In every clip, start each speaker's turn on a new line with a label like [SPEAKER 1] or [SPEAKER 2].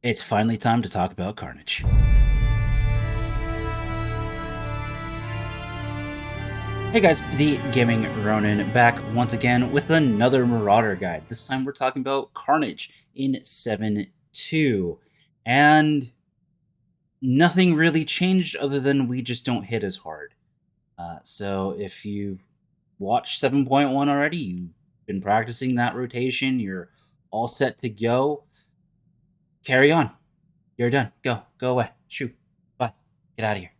[SPEAKER 1] It's finally time to talk about Carnage. Hey guys, the Gaming Ronin back once again with another Marauder guide. This time we're talking about Carnage in 7.2. And nothing really changed other than we just don't hit as hard. So if you watched 7.1 already, you've been practicing that rotation, you're all set to go, carry on. You're done. Go. Go away. Shoot. Bye. Get out of here.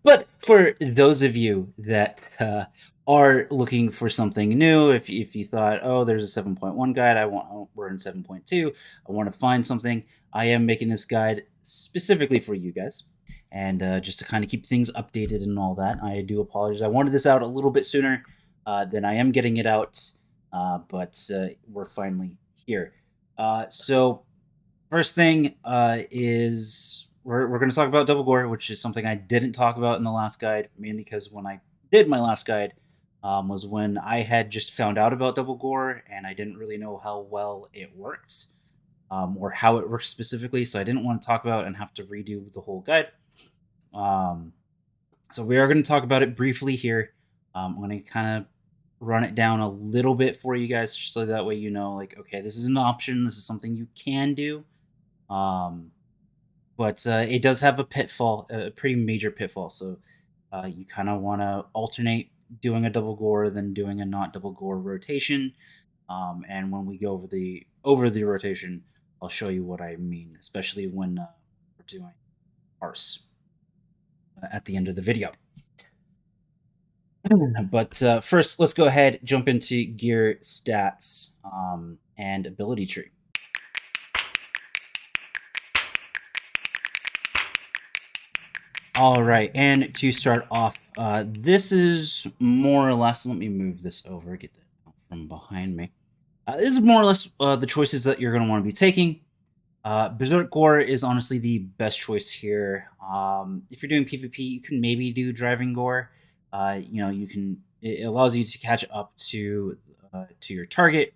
[SPEAKER 1] But for those of you that are looking for something new, if you thought, oh, there's a 7.1 guide, we're in 7.2, I want to find something, I am making this guide specifically for you guys. And just to kind of keep things updated and all that, I do apologize. I wanted this out a little bit sooner than I am getting it out, but we're finally here. So first thing is we're going to talk about double gore, which is something I didn't talk about in the last guide, mainly because when I did my last guide was when I had just found out about double gore and I didn't really know how well it worked or how it works specifically, so I didn't want to talk about and have to redo the whole guide. So we are going to talk about it briefly here. I'm going to kind of run it down a little bit for you guys, just so that way you know, like, okay, this is an option. This is something you can do. Um, but it does have a pitfall, a pretty major pitfall. So you kind of want to alternate doing a double gore than doing a not double gore rotation. And when we go over the rotation, I'll show you what I mean, especially when we're doing parse at the end of the video. But first, let's go ahead, jump into gear stats and ability tree. All right, and to start off, this is more or less, let me move this over, get that from behind me. This is more or less the choices that you're going to want to be taking. Berserk Gore is honestly the best choice here. If you're doing PvP, you can maybe do Driving Gore. It allows you to catch up to your target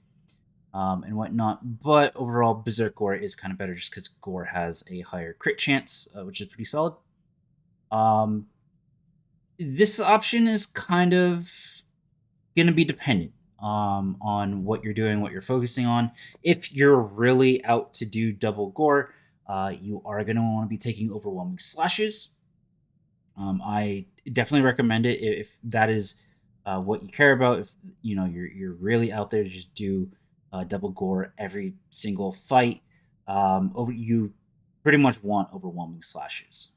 [SPEAKER 1] and whatnot. But overall, Berserk Gore is kind of better just because Gore has a higher crit chance, which is pretty solid. This option is kind of going to be dependent on what you're doing, what you're focusing on. If you're really out to do double gore, you are going to want to be taking overwhelming slashes. I definitely recommend it if that is what you care about. If you're really out there to just do double gore every single fight, you pretty much want overwhelming slashes.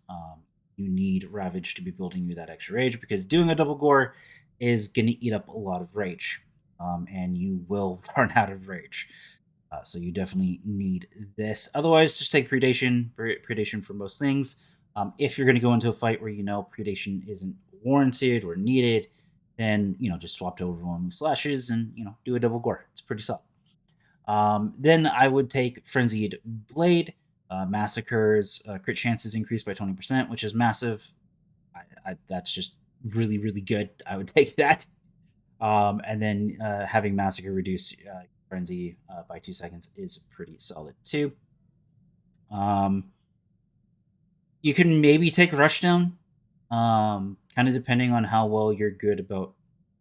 [SPEAKER 1] You need Ravage to be building you that extra rage because doing a double gore is going to eat up a lot of rage, and you will run out of rage. So you definitely need this. Otherwise, just take predation for most things. If you're going to go into a fight where you know predation isn't warranted or needed, then just swap to overwhelming slashes and do a double gore. It's pretty solid. Then I would take Frenzied Blade. Massacres crit chances increased by 20%, which is massive. That's just really, really good. I would take that. And then having Massacre reduce Frenzy by 2 seconds is pretty solid too. You can maybe take Rushdown, kind of depending on how well you're good about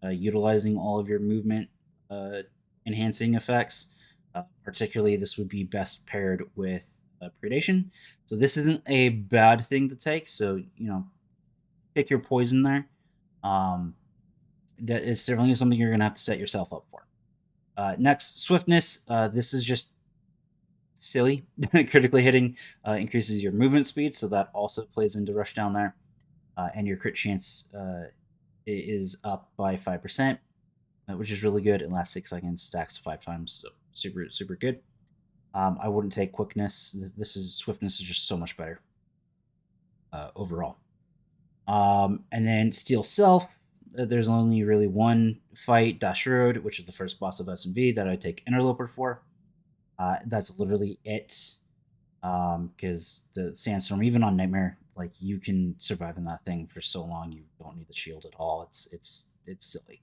[SPEAKER 1] utilizing all of your movement enhancing effects. Particularly, this would be best paired with predation. So this isn't a bad thing to take. So pick your poison there. That is definitely something you're gonna have to set yourself up for. Next, swiftness. This is just silly. Critically hitting increases your movement speed, so that also plays into Rushdown there. And your crit chance is up by 5%, which is really good. It lasts 6 seconds, stacks 5 times, so super, super good. I wouldn't take quickness. Swiftness is just so much better overall. And then Steel Self. There's only really one fight, Dash Road, which is the first boss of S&V that I take Interloper for. That's literally it. Because the Sandstorm, even on Nightmare, like you can survive in that thing for so long, you don't need the shield at all. It's silly.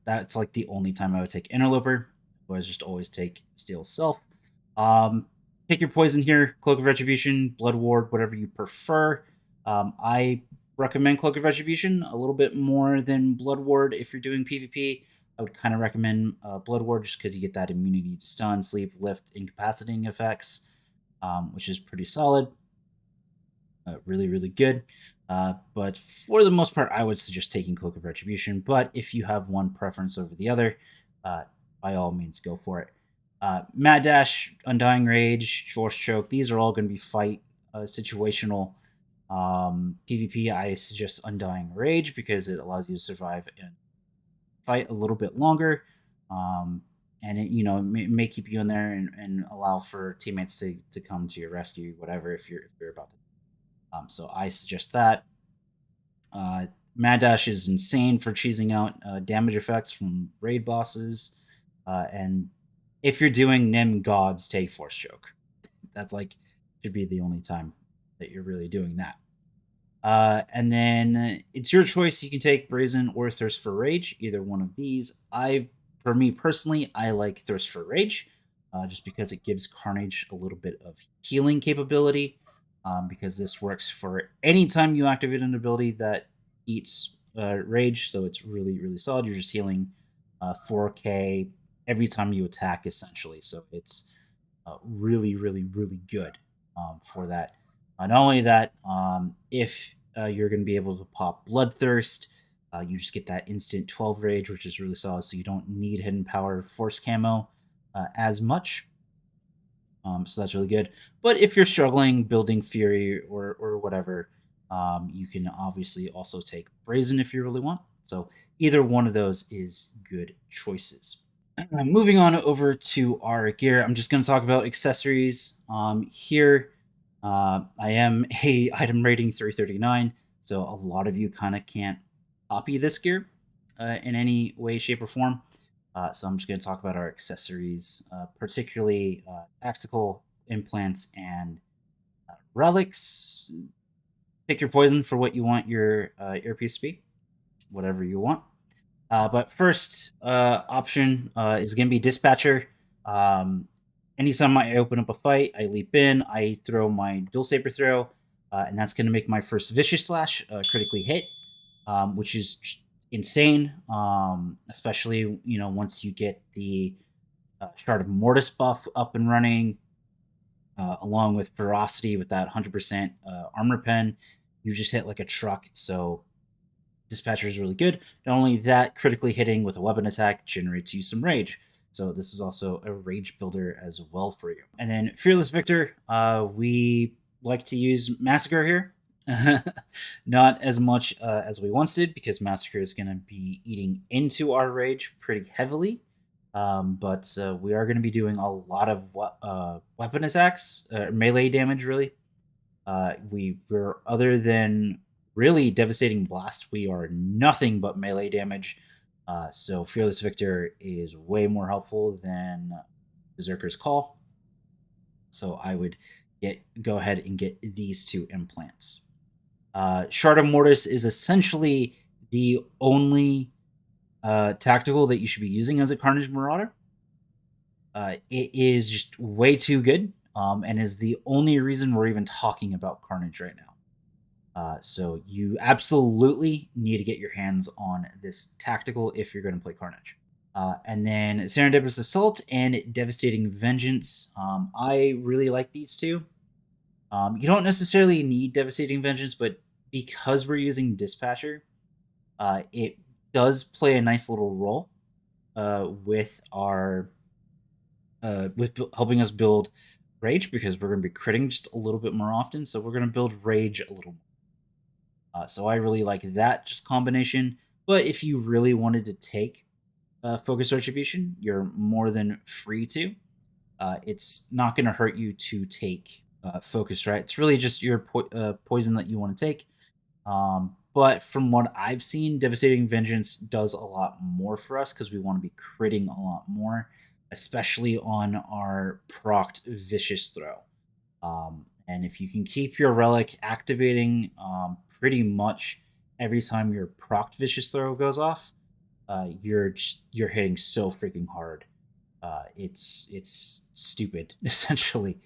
[SPEAKER 1] That's like the only time I would take Interloper. Was just always take Steel Self. Pick your poison here: Cloak of Retribution, Blood Ward, whatever you prefer. I recommend Cloak of Retribution a little bit more than Blood Ward if you're doing PvP. I would kind of recommend Blood Ward just because you get that immunity to stun, sleep, lift, incapacitating effects, which is pretty solid. Really, really good. But for the most part, I would suggest taking Cloak of Retribution. But if you have one preference over the other, by all means, go for it. Mad Dash, Undying Rage, Force Choke, these are all going to be fight situational. PvP, I suggest Undying Rage because it allows you to survive and fight a little bit longer. And it may keep you in there and allow for teammates to come to your rescue, whatever, if you're about to. So I suggest that. Mad Dash is insane for cheesing out damage effects from raid bosses. And if you're doing Nim Gods, take Force Choke. That's should be the only time that you're really doing that. And then it's your choice. You can take Brazen or Thirst for Rage, either one of these. For me personally, I like Thirst for Rage, just because it gives Carnage a little bit of healing capability. Because this works for any time you activate an ability that eats Rage, so it's really, really solid. You're just healing 4k every time you attack, essentially. So it's really, really, really good for that. Not only that, if you're going to be able to pop Bloodthirst, you just get that instant 12 Rage, which is really solid, so you don't need Hidden Power Force Camo as much. So that's really good. But if you're struggling building Fury or whatever, you can obviously also take Brazen if you really want. So either one of those is good choices. Moving on over to our gear, I'm just going to talk about accessories. Here, I am a item rating 339, so a lot of you kind of can't copy this gear in any way, shape, or form. So I'm just going to talk about our accessories, particularly tactical implants and relics. Pick your poison for what you want your earpiece to be, whatever you want. But first option is going to be Dispatcher. Anytime I open up a fight, I leap in, I throw my dual saber throw, and that's going to make my first Vicious Slash critically hit, which is insane, especially once you get the Shard of Mortis buff up and running, along with Ferocity with that 100% armor pen. You just hit like a truck, so Dispatcher is really good. Not only that, critically hitting with a weapon attack generates you some rage, so this is also a rage builder as well for you. And then Fearless Victor, we like to use Massacre here. Not as much as we once did, because Massacre is going to be eating into our rage pretty heavily. But we are going to be doing a lot of weapon attacks, melee damage, really. We're other than really Devastating Blast, we are nothing but melee damage. So Fearless Victor is way more helpful than Berserker's Call. So I would go ahead and get these two implants. Shard of Mortis is essentially the only tactical that you should be using as a Carnage Marauder. It is just way too good, and is the only reason we're even talking about Carnage right now. So you absolutely need to get your hands on this tactical if you're going to play Carnage. And then Serendipitous Assault and Devastating Vengeance. I really like these two. You don't necessarily need Devastating Vengeance, but because we're using Dispatcher, it does play a nice little role with our helping us build rage, because we're going to be critting just a little bit more often. So we're going to build rage a little more. So I really like that just combination. But if you really wanted to take Focus Retribution, you're more than free to. It's not going to hurt you to take Focus, right? It's really just your poison that you want to take. But from what I've seen, Devastating Vengeance does a lot more for us because we want to be critting a lot more, especially on our procced Vicious Throw. And if you can keep your relic activating pretty much every time your procced Vicious Throw goes off, you're hitting so freaking hard. It's stupid essentially.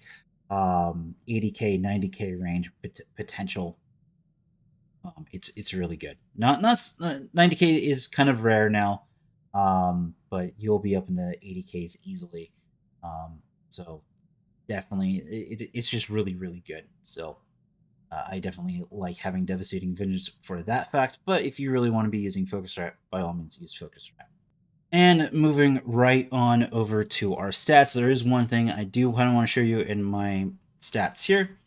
[SPEAKER 1] 80k 90k range potential. It's really good. Not 90k is kind of rare now, but you'll be up in the 80ks easily. So definitely, it's just really good. So I definitely like having devastating vengeance for that fact. But if you really want to be using focus rat, by all means use focus rat. And moving right on over to our stats, there is one thing I do kind of want to show you in my stats here.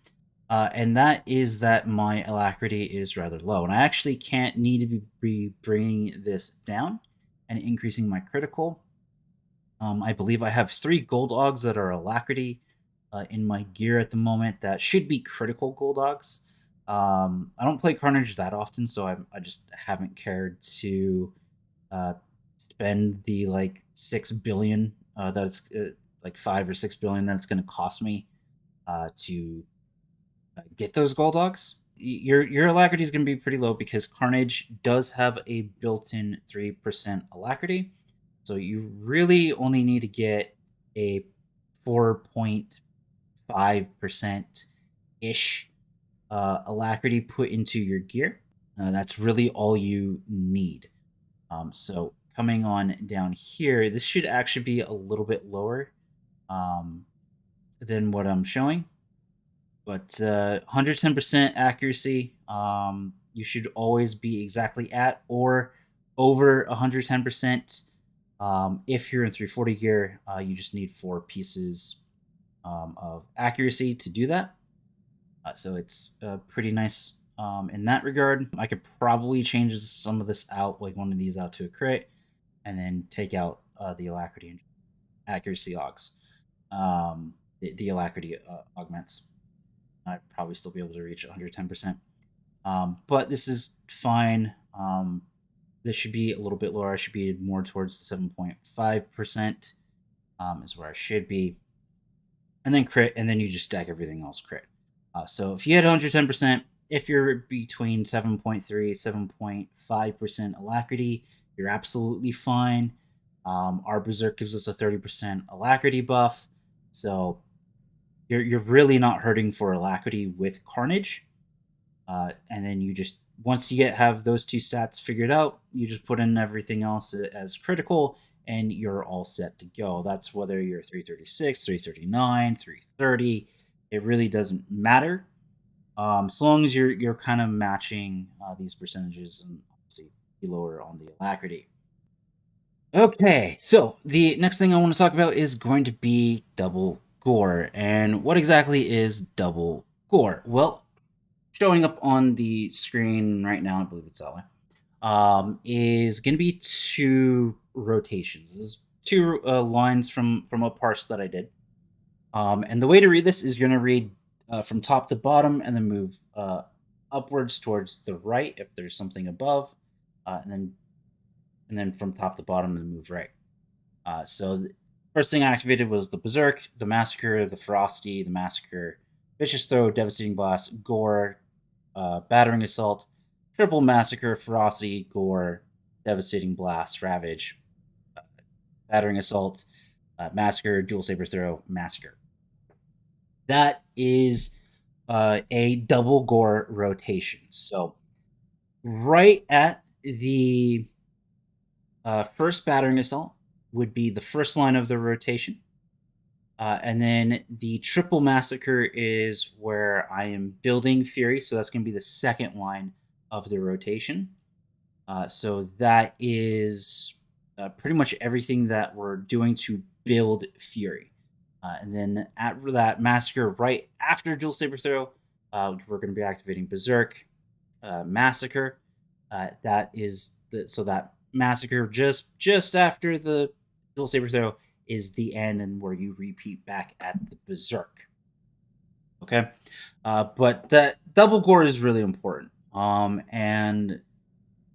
[SPEAKER 1] And that is that my alacrity is rather low. And I actually can't need to be bringing this down and increasing my critical. I believe I have 3 gold dogs that are alacrity in my gear at the moment that should be critical gold dogs. I don't play Carnage that often, so I just haven't cared to spend the like 6 billion that's like 5 or 6 billion that it's going to cost me to get those gold dogs. Your alacrity is going to be pretty low because Carnage does have a built-in 3% alacrity. So you really only need to get a 4.5% ish alacrity put into your gear. That's really all you need. So coming on down here, this should actually be a little bit lower than what I'm showing. But 110% accuracy, you should always be exactly at or over 110%. If you're in 340 gear, you just need 4 pieces of accuracy to do that. So it's pretty nice in that regard. I could probably change some of this out, like one of these out to a crit, and then take out the alacrity and accuracy augs, the alacrity augments. I'd probably still be able to reach 110%. But this is fine. This should be a little bit lower. I should be more towards the 7.5% is where I should be. And then crit, and then you just stack everything else crit. So if you had 110%, if you're between 7.3, 7.5% alacrity, you're absolutely fine. Our Berserk gives us a 30% alacrity buff. So you're really not hurting for alacrity with Carnage. And then you just, once you have those 2 stats figured out, you just put in everything else as critical and you're all set to go. That's whether you're 336, 339, 330. It really doesn't matter. So long as you're kind of matching these percentages and obviously be lower on the alacrity. Okay, so the next thing I want to talk about is going to be double gore. And what exactly is double gore? Well, showing up on the screen right now, I believe it's that way, is going to be 2 rotations. This is 2 lines from a parse that I did. And the way to read this is you're going to read from top to bottom and then move upwards towards the right if there's something above, and then from top to bottom and move right. So the first thing I activated was the Berserk, the Massacre, the Ferocity, the Massacre, Vicious Throw, Devastating Blast, Gore, Battering Assault, Triple Massacre, Ferocity, Gore, Devastating Blast, Ravage, Battering Assault, Massacre, Dual Saber Throw, Massacre. That is a double Gore rotation. So right at the first Battering Assault would be the first line of the rotation. And then the Triple Massacre is where I am building Fury, so that's going to be the second line of the rotation. So that is pretty much everything that we're doing to build Fury. And then after that Massacre, right after Dual Saber Throw, we're going to be activating Berserk, Massacre. That is so that Massacre just after the Dual Saber Throw is the end and where you repeat back at the Berserk. Okay, but that double Gore is really important. And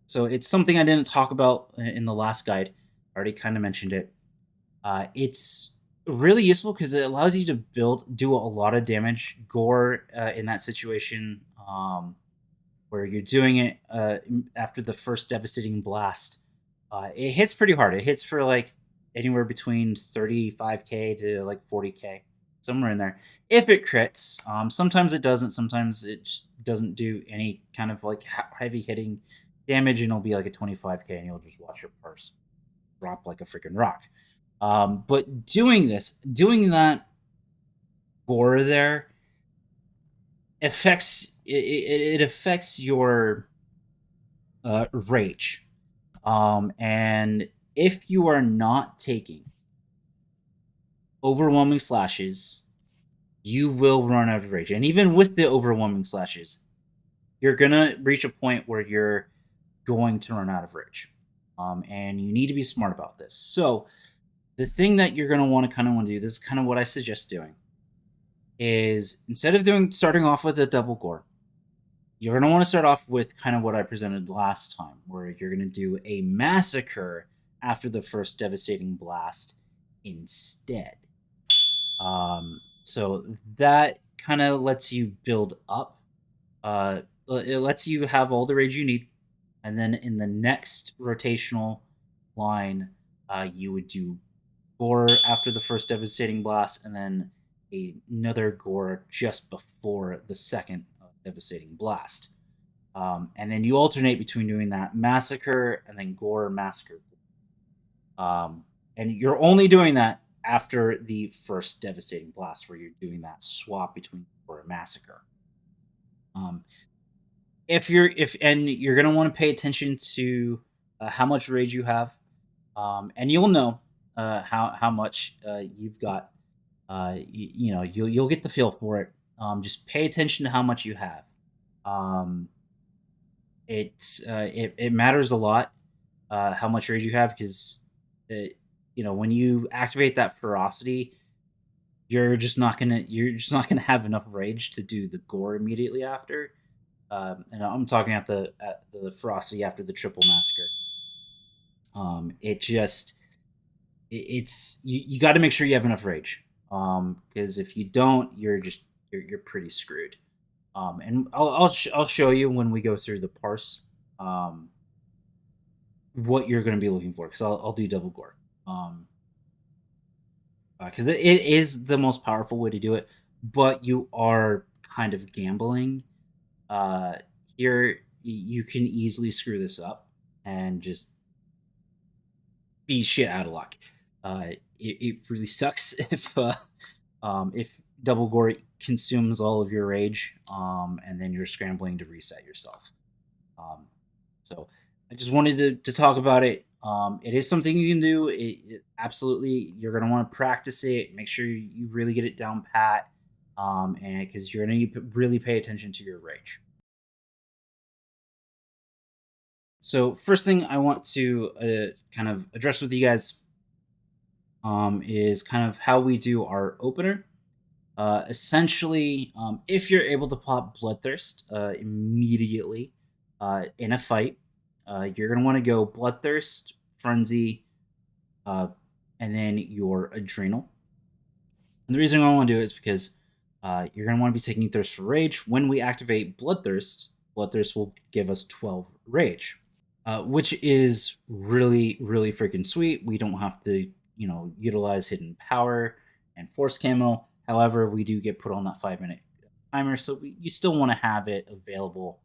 [SPEAKER 1] so it's something I didn't talk about in the last guide. I already kind of mentioned it. It's really useful because it allows you to do a lot of damage. Gore in that situation, where you're doing it after the first devastating blast, it hits pretty hard. It hits for like anywhere between 35k to like 40k, somewhere in there. If it crits, sometimes it doesn't. Sometimes it just doesn't do any kind of like heavy hitting damage, and it'll be like a 25k, and you'll just watch your purse drop like a freaking rock. But doing that gore there affects it affects your rage. And if you are not taking overwhelming slashes, you will run out of rage. And even with the overwhelming slashes, you're gonna reach a point where you're going to run out of rage. And you need to be smart about this. So the thing that you're gonna want to do, this is kind of what I suggest doing, is instead of starting off with a double gore, you're going to want to start off with kind of what I presented last time, where you're going to do a massacre after the first devastating blast instead. So that kind of lets you build up. It lets you have all the rage you need, and then in the next rotational line, you would do gore after the first devastating blast, and then another gore just before the second devastating blast. And then you alternate between doing that massacre and then gore massacre. And you're only doing that after the first devastating blast, where you're doing that swap between gore and massacre. If you're gonna want to pay attention to how much rage you have, and you'll know how much you've got. You'll get the feel for it. Just pay attention to how much you have. It matters a lot how much rage you have, because when you activate that ferocity, you're just not gonna have enough rage to do the gore immediately after. And I'm talking at the ferocity after the triple massacre. You got to make sure you have enough rage, because if you don't, you're pretty screwed. And I'll show you when we go through the parse what you're going to be looking for, because I'll do double gore, because it is the most powerful way to do it, but you are kind of gambling. Here you can easily screw this up and just be shit out of luck. It really sucks if double gore consumes all of your rage, and then you're scrambling to reset yourself. So I just wanted to talk about it. It is something you can do. Absolutely, you're gonna want to practice it. Make sure you really get it down pat, and because you're gonna really pay attention to your rage. So first thing I want to kind of address with you guys is kind of how we do our opener. Essentially, if you're able to pop Bloodthirst immediately in a fight, you're going to want to go Bloodthirst, Frenzy, and then your Adrenal. And the reason I want to do it is because you're going to want to be taking Thirst for Rage. When we activate Bloodthirst will give us 12 Rage, which is really, really freaking sweet. We don't have to, utilize Hidden Power and Force Camo. However, we do get put on that 5-minute timer, so you still want to have it available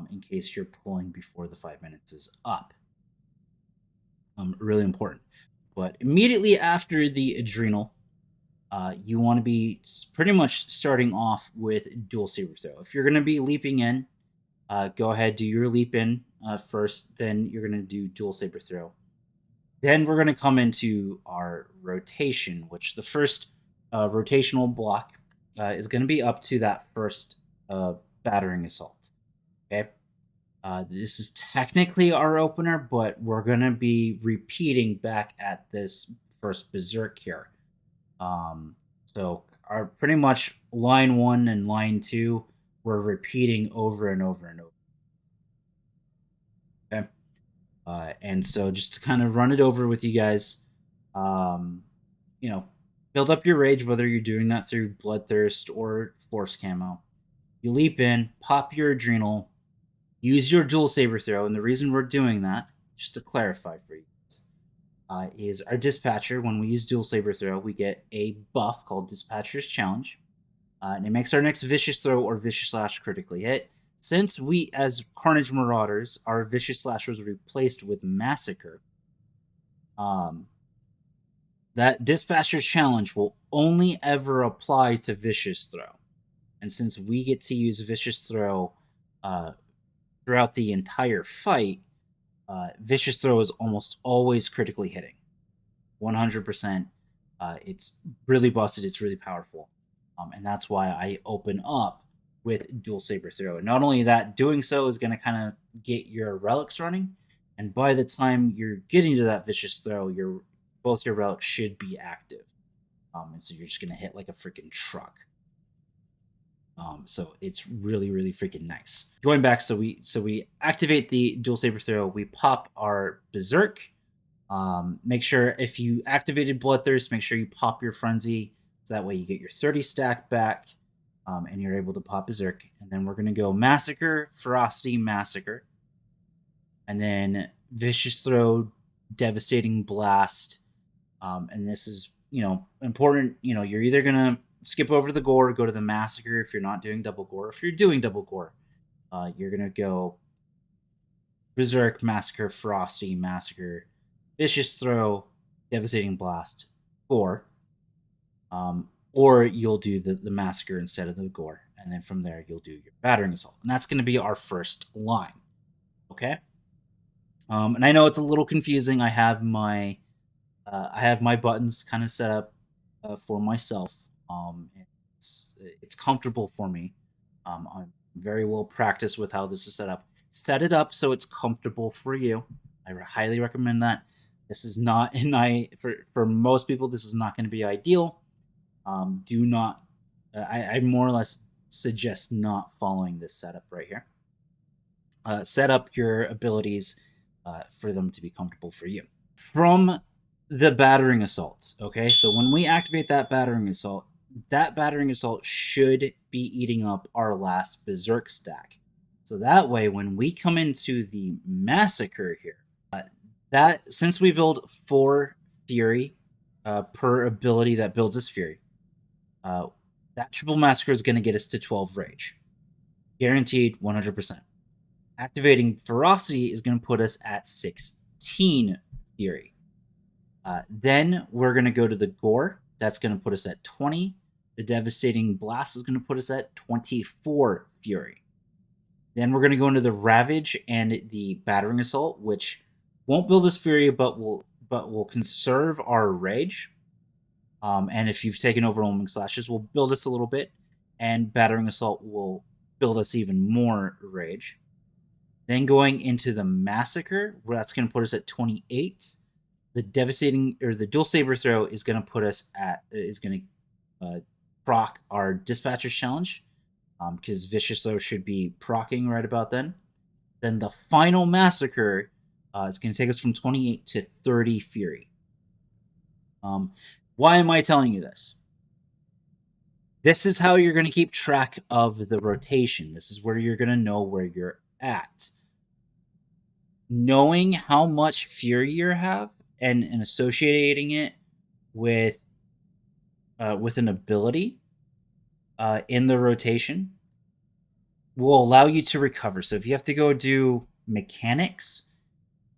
[SPEAKER 1] in case you're pulling before the 5 minutes is up. Really important. But immediately after the Adrenal, you want to be pretty much starting off with Dual Saber Throw. If you're going to be leaping in, go ahead, do your leap in first, then you're going to do Dual Saber Throw. Then we're going to come into our rotation, which the first rotational block is going to be up to that first battering assault. Okay, this is technically our opener, but we're going to be repeating back at this first berserk here. So our pretty much line 1 and line 2, we're repeating over and over and over. Okay, and so just to kind of run it over with you guys, build up your rage, whether you're doing that through Bloodthirst or Force Camo. You leap in, pop your Adrenal, use your Dual Saber Throw, and the reason we're doing that, just to clarify for you, is our Dispatcher. When we use Dual Saber Throw, we get a buff called Dispatcher's Challenge. And it makes our next Vicious Throw or Vicious Slash critically hit. Since we, as Carnage Marauders, our Vicious Slash was replaced with Massacre, that Dispatcher's Challenge will only ever apply to Vicious Throw. And since we get to use Vicious Throw throughout the entire fight, Vicious Throw is almost always critically hitting. 100%. It's really busted. It's really powerful. And that's why I open up with Dual Saber Throw. And not only that, doing so is going to kind of get your relics running. And by the time you're getting to that Vicious Throw, both your relics should be active. And so you're just going to hit like a freaking truck. So it's really, really freaking nice. Going back, so we activate the Dual Saber Throw. We pop our Berserk. Make sure if you activated Bloodthirst, make sure you pop your Frenzy. So that way you get your 30 stack back, and you're able to pop Berserk. And then we're going to go Massacre, Ferocity, Massacre. And then Vicious Throw, Devastating Blast. And this is, important. You're either going to skip over to the Gore, go to the Massacre if you're not doing double Gore. If you're doing double Gore, you're going to go Berserk, Massacre, Ferocity, Massacre, Vicious Throw, Devastating Blast, Gore. Or you'll do the Massacre instead of the Gore. And then from there, you'll do your Battering Assault. And that's going to be our first line. Okay? And I know it's a little confusing. I have my buttons kind of set up for myself. It's comfortable for me. I'm very well practiced with how this is set up. Set it up so it's comfortable for you. I highly recommend that. This is not, for most people, this is not going to be ideal. Do not, I more or less suggest not following this setup right here. Set up your abilities for them to be comfortable for you. From the Battering Assault, okay? So when we activate that Battering Assault should be eating up our last Berserk stack. So that way, when we come into the Massacre here, that since we build 4 Fury per ability that builds us Fury, that triple Massacre is going to get us to 12 Rage. Guaranteed 100%. Activating Ferocity is going to put us at 16 Fury. Then we're going to go to the Gore. That's going to put us at 20. The Devastating Blast is going to put us at 24 Fury. Then we're going to go into the Ravage and the Battering Assault, which won't build us Fury, but will conserve our Rage. And if you've taken overwhelming slashes, will build us a little bit, and Battering Assault will build us even more Rage. Then going into the Massacre, where that's going to put us at 28. The the Dual Saber Throw is going to put us at proc our Dispatcher's Challenge, because Vicious Throw should be procking right about then. Then the final Massacre is going to take us from 28 to 30 Fury. Why am I telling you this? This is how you're going to keep track of the rotation. This is where you're going to know where you're at. Knowing how much Fury you have and associating it with an ability in the rotation will allow you to recover. So if you have to go do mechanics,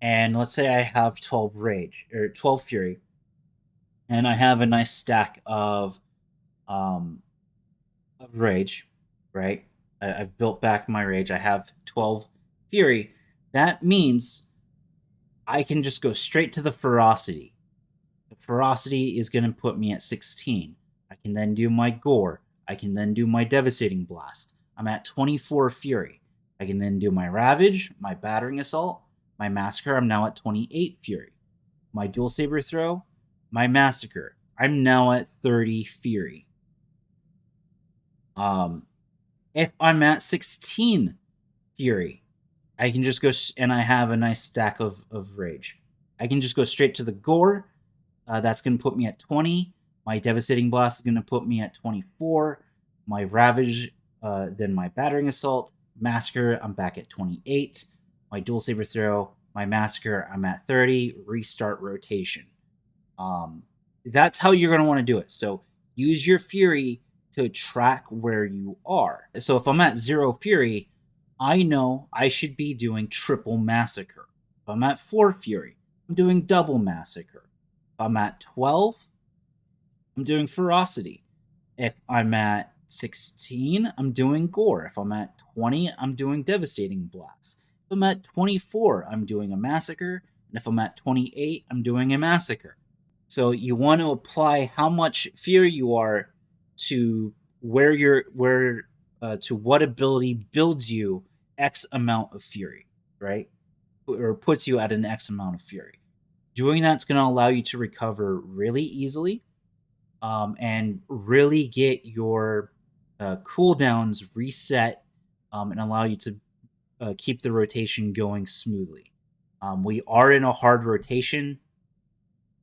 [SPEAKER 1] and let's say I have 12 Rage or 12 Fury, and I have a nice stack of Rage, right? I've built back my Rage. I have 12 Fury. That means I can just go straight to the Ferocity. The Ferocity is going to put me at 16. I can then do my Gore. I can then do my Devastating Blast. I'm at 24 Fury. I can then do my Ravage, my Battering Assault, my Massacre. I'm now at 28 Fury. My Dual Saber Throw, my Massacre. I'm now at 30 Fury. If I'm at 16 Fury, I can just go, and I have a nice stack of Rage. I can just go straight to the Gore. That's going to put me at 20. My Devastating Blast is going to put me at 24. My Ravage, then my Battering Assault. Massacre, I'm back at 28. My Dual Saber Throw, my Massacre, I'm at 30, restart rotation. That's how you're going to want to do it. So use your Fury to track where you are. So if I'm at 0 Fury, I know I should be doing triple Massacre. If I'm at 4 Fury, I'm doing double Massacre. If I'm at 12, I'm doing Ferocity. If I'm at 16, I'm doing Gore. If I'm at 20, I'm doing Devastating Blast. If I'm at 24, I'm doing a Massacre. And if I'm at 28, I'm doing a Massacre. So you want to apply how much Fury you are to to what ability builds you X amount of Fury, right? Or puts you at an X amount of Fury. Doing that's going to allow you to recover really easily, and really get your cooldowns reset, and allow you to keep the rotation going smoothly. We are in a hard rotation.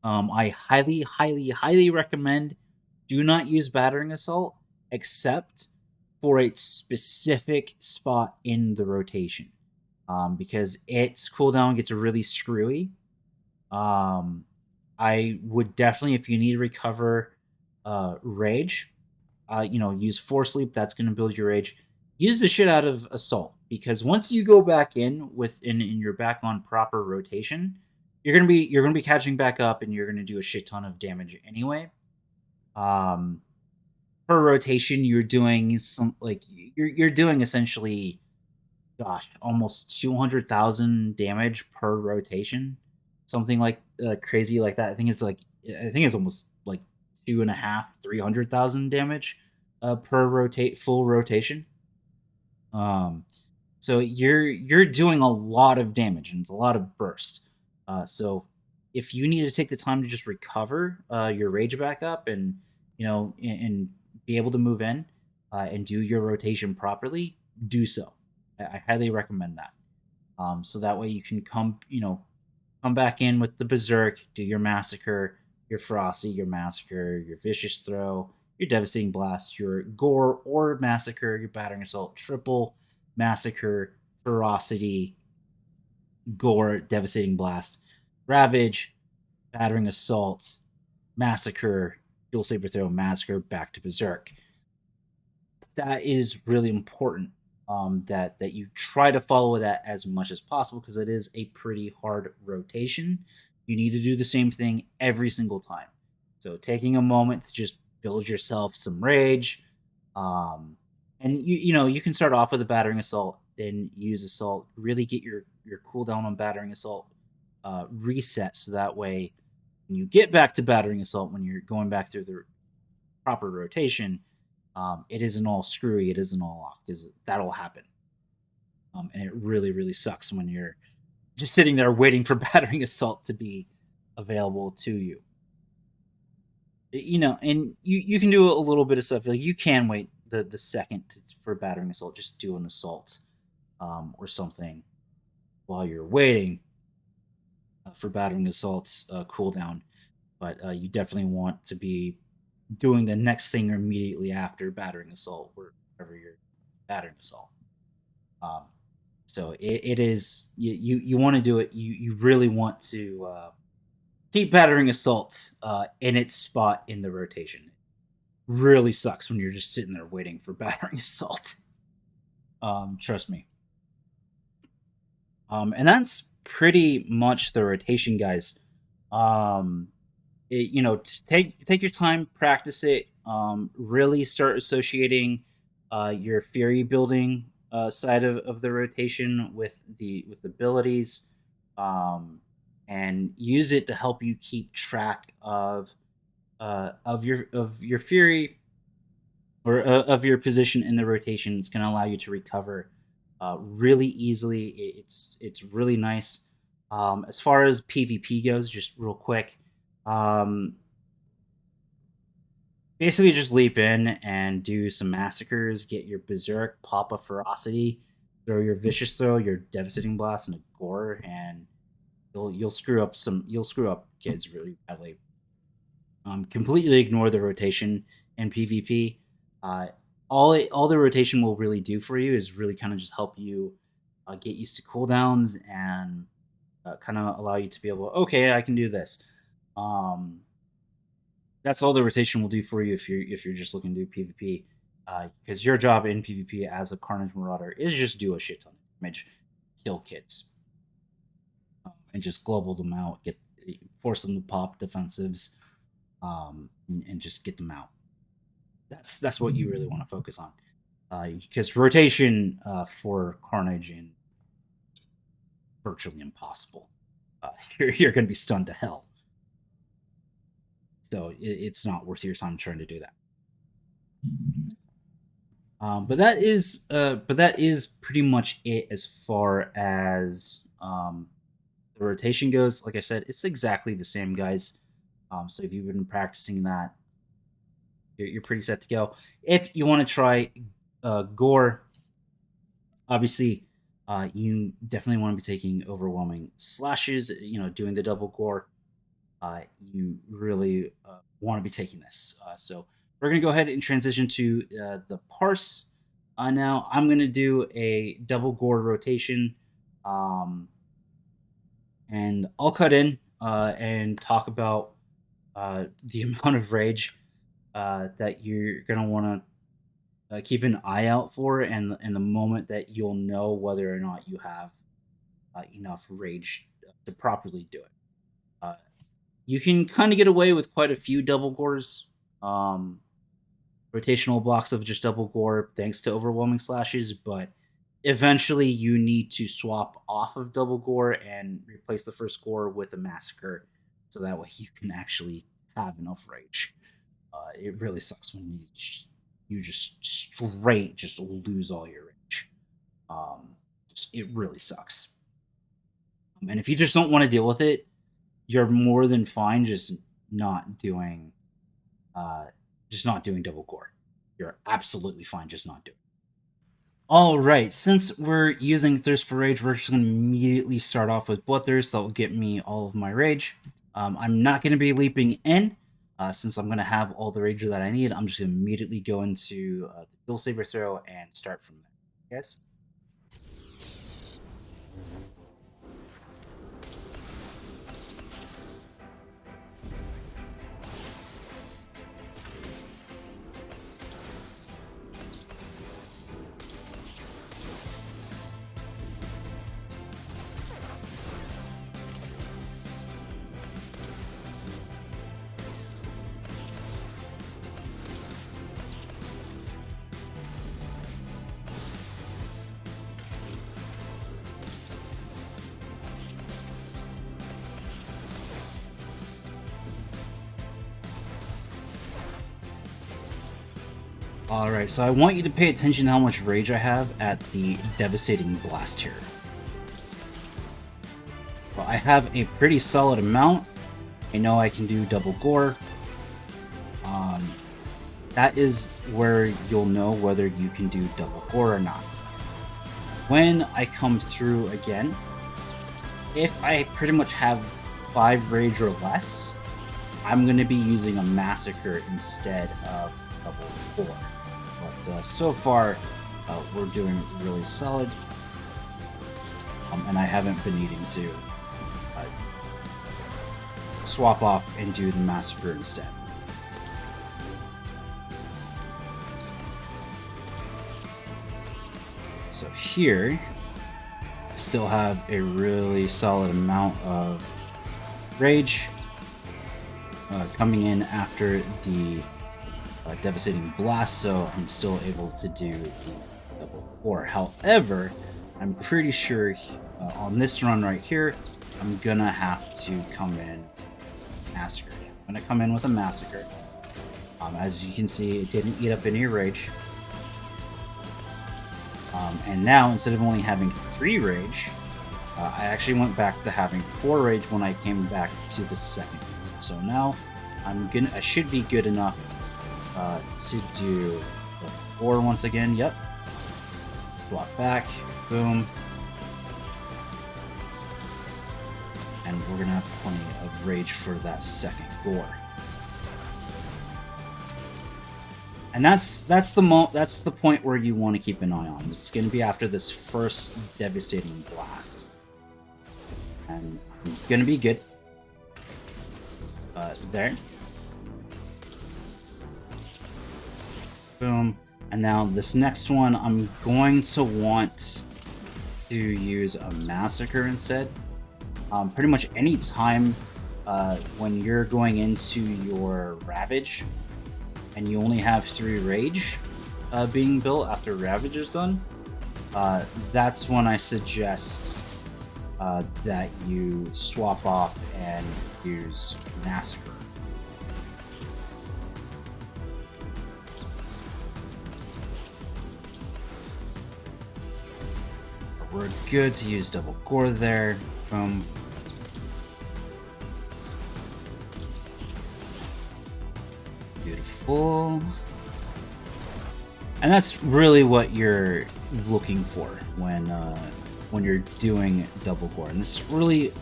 [SPEAKER 1] I highly, highly, highly recommend do not use Battering Assault except for a specific spot in the rotation, because its cooldown gets really screwy. I would definitely, if you need to recover rage, use Force Sleep. That's going to build your rage. Use the shit out of Assault, because once you go back in and you're back on proper rotation, you're gonna be catching back up, and you're gonna do a shit ton of damage anyway. Per rotation, you're doing you're doing essentially, gosh, almost 200,000 damage per rotation, something like crazy like that. I think it's almost like 2.5-300,000 damage per full rotation. So you're doing a lot of damage, and it's a lot of burst. So if you need to take the time to just recover your rage back up, and and be able to move in and do your rotation properly, do so. I highly recommend that. So that way you can come back in with the Berserk, do your Massacre, your Ferocity, your Massacre, your Vicious Throw, your Devastating Blast, your Gore or Massacre, your Battering Assault, triple Massacre, Ferocity, Gore, Devastating Blast, Ravage, Battering Assault, Massacre, Dual Saber Throw, Massacre, back to Berserk. That is really important, that you try to follow that as much as possible, because it is a pretty hard rotation. You need to do the same thing every single time. So taking a moment to just build yourself some rage, and you can start off with a Battering Assault, then use Assault, really get your cooldown on Battering Assault reset, so that way when you get back to Battering Assault, when you're going back through the proper rotation, it isn't all screwy, it isn't all off, because that'll happen. And it really, really sucks when you're just sitting there waiting for Battering Assault to be available to you. And you can do a little bit of stuff. Like, you can wait the second for Battering Assault, just do an Assault or something while you're waiting for Battering Assault's cooldown. But you definitely want to be doing the next thing immediately after Battering Assault, wherever you're Battering Assault. So it is, you want to do it. You really want to keep Battering Assault in its spot in the rotation. It really sucks when you're just sitting there waiting for Battering Assault. Trust me. And that's pretty much the rotation, guys. Take your time, practice it. Really start associating your Fury building side of the rotation with the abilities, and use it to help you keep track of your Fury, or of your position in the rotation. It's going to allow you to recover really easily. It's really nice. As far as PvP goes, just real quick, basically just leap in and do some massacres, get your Berserk, pop a Ferocity, throw your Vicious Throw, your Devastating Blast, and a Gore, and you'll screw up kids really badly. Completely ignore the rotation in PvP. All the rotation will really do for you is really kind of just help you get used to cooldowns, and kind of allow you to be able, okay, I can do this. That's all the rotation will do for you if you're just looking to do PvP. Because your job in PvP as a Carnage Marauder is just do a shit ton of damage, kill kids, and just global them out, force them to pop defensives, and just get them out. That's what you really want to focus on, because rotation for Carnage is virtually impossible. You're going to be stunned to hell. So it's not worth your time trying to do that. But that is pretty much it as far as the rotation goes. Like I said, it's exactly the same, guys. So if you've been practicing that, you're pretty set to go. If you want to try Gore, obviously, you definitely want to be taking overwhelming slashes. Doing the double Gore. You really want to be taking this. So we're going to go ahead and transition to the parse. Now I'm going to do a double Gore rotation. And I'll cut in and talk about the amount of rage that you're going to want to keep an eye out for, and the moment that you'll know whether or not you have enough rage to properly do it. You can kind of get away with quite a few double Gores. Rotational blocks of just double Gore thanks to overwhelming slashes, but eventually you need to swap off of double Gore and replace the first Gore with a massacre, so that way you can actually have enough rage. It really sucks when you just straight just lose all your rage. It really sucks. And if you just don't want to deal with it, you're more than fine just not doing double Gore. You're absolutely fine just not doing it. All right, since we're using Thirst for Rage, we're just going to immediately start off with Bloodthirst. That will get me all of my rage. I'm not going to be leaping in, since I'm going to have all the rage that I need. I'm just going to immediately go into the Dual Saber Throw and start from there. Yes? Alright, so I want you to pay attention to how much rage I have at the Devastating Blast here. Well, I have a pretty solid amount. I know I can do double Gore. That is where you'll know whether you can do double Gore or not. When I come through again, if I pretty much have 5 rage or less, I'm going to be using a Massacre instead of double Gore. But so far, we're doing really solid, and I haven't been needing to swap off and do the Massacre instead. So here, I still have a really solid amount of rage coming in after the Devastating Blast, so I'm still able to do the double Gore. However, I'm pretty sure on this run right here, I'm gonna have to come in Massacre. I'm gonna come in with a Massacre. As you can see, it didn't eat up any rage. And now, instead of only having 3 rage, I actually went back to having 4 rage when I came back to the second. So now, I should be good enough to do the 4 once again. Yep. Swap back. Boom. And we're gonna have plenty of rage for that second Gore. And that's the point where you want to keep an eye on. It's going to be after this first Devastating Blast. And I'm gonna be good. There. Boom. And now this next one, I'm going to want to use a Massacre instead. Pretty much any time when you're going into your Ravage and you only have 3 Rage being built after Ravage is done, that's when I suggest that you swap off and use Massacre. We're good to use double Gore there. Boom. Beautiful. And that's really what you're looking for when you're doing double Gore. And this really,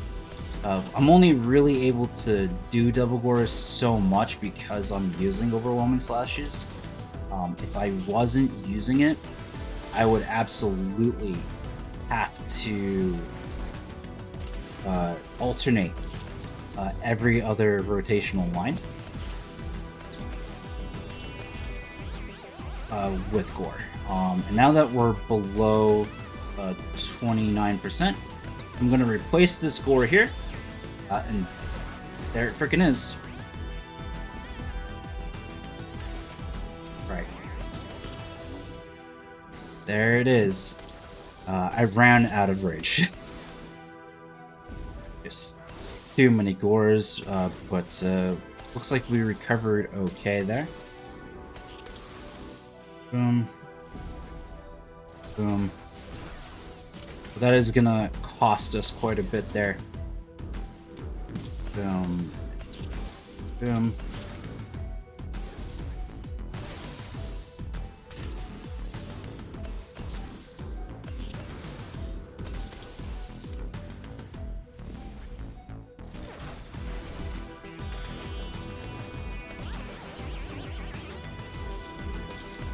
[SPEAKER 1] I'm only really able to do double Gore so much because I'm using overwhelming slashes. If I wasn't using it, I would absolutely have to alternate every other rotational line with Gore. And now that we're below 29%, I'm going to replace this Gore here. And there it freaking is. Right. There it is. I ran out of rage. Just too many Gores, but looks like we recovered okay there. Boom. Boom. But that is gonna cost us quite a bit there. Boom. Boom.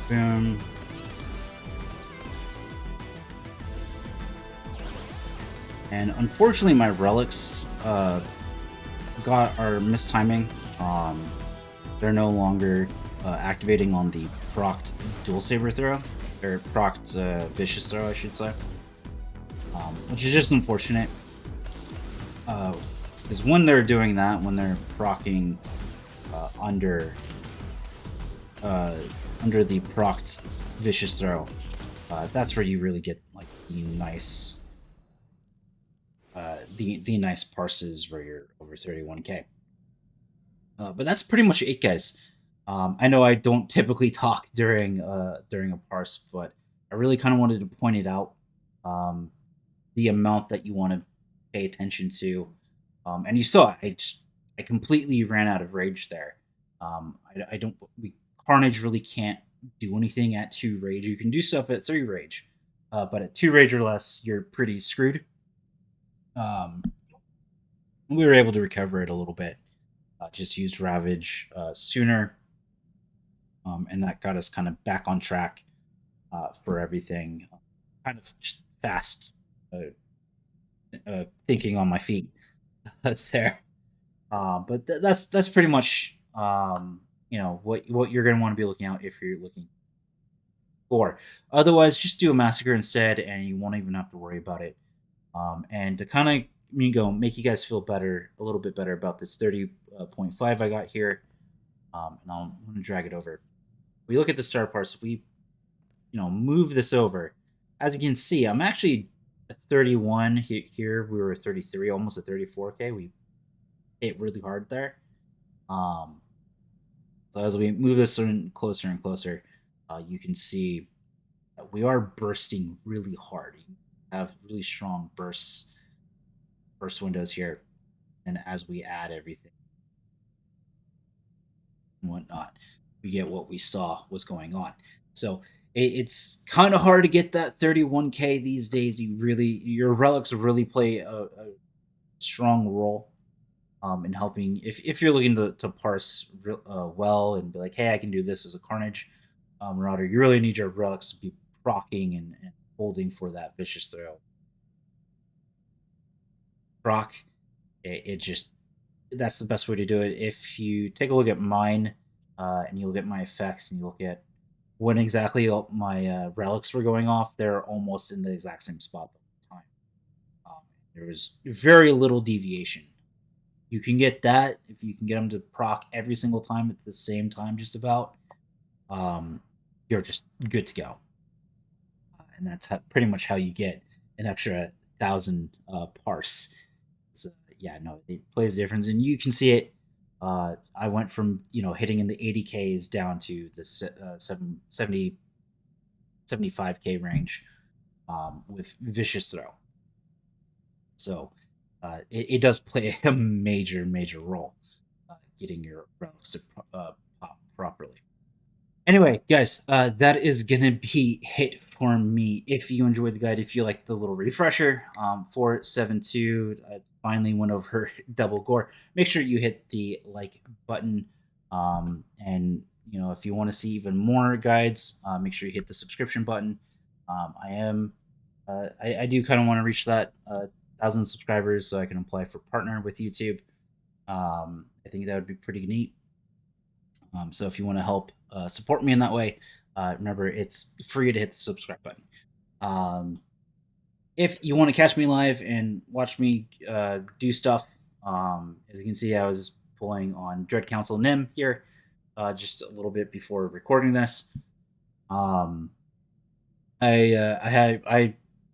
[SPEAKER 1] Boom. And unfortunately, my relics are mistiming. They're no longer activating on the procced dual saber throw, or procced vicious throw, I should say, which is just unfortunate. Because when they're doing that, when they're proccing under the procced vicious throw, that's where you really get like the nice the nice parses where you're over 31k. But that's pretty much it, guys. I know I don't typically talk during a parse, but I really kind of wanted to point it out, the amount that you want to pay attention to. And you saw I completely ran out of rage there. I don't Carnage really can't do anything at 2 rage. You can do stuff at 3 rage, but at 2 rage or less, you're pretty screwed. We were able to recover it a little bit. Just used Ravage sooner, and that got us kind of back on track for everything. Kind of just fast thinking on my feet there. But that's pretty much what you're going to want to be looking out if you're looking for. Otherwise, just do a massacre instead, and you won't even have to worry about it. And to kind of make you guys feel better, a little bit better about this 30.5 I got here, and I'm going to drag it over. We look at the star parts. If we, move this over, as you can see, I'm actually at 31 here. We were 33, almost at 34k. We hit really hard there. So as we move this in closer and closer, you can see that we are bursting really hard. You have really strong burst windows here, and as we add everything and whatnot, we get what we saw was going on. So it's kind of hard to get that 31k these days. Your relics really play a strong role in helping if you're looking to parse well and be like, hey, I can do this as a Carnage Marauder. You really need your relics to be proccing and holding for that vicious throw. proc, it just, that's the best way to do it. If you take a look at mine, and you look at my effects and you look at when exactly my relics were going off, they're almost in the exact same spot the whole time. There was very little deviation. You can get that if you can get them to proc every single time at the same time, just about. You're just good to go, and that's pretty much how you get an extra 1,000 parse. So yeah, no, it plays a difference, and you can see it. I went from hitting in the 80Ks down to the 70 75K range with vicious throw. So it does play a major role getting your relics to pop properly. Anyway, guys, that is gonna be it for me. If you enjoyed the guide, if you like the little refresher for 7.2, I finally went over double gore. Make sure you hit the like button, and if you want to see even more guides, make sure you hit the subscription button. I do kind of want to reach that 1,000 subscribers so I can apply for partner with YouTube. I think that would be pretty neat. So if you want to help support me in that way, remember it's free to hit the subscribe button. If you want to catch me live and watch me do stuff, as you can see, I was pulling on Dread Council Nim here just a little bit before recording this. I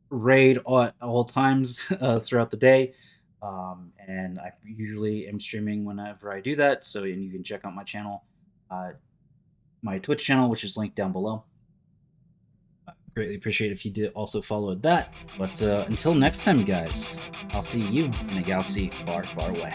[SPEAKER 1] raid at all times throughout the day. And I usually am streaming whenever I do that, so and you can check out my channel, my Twitch channel, which is linked down below. Greatly appreciate if you did also follow that. But until next time, guys, I'll see you in a galaxy far, far away.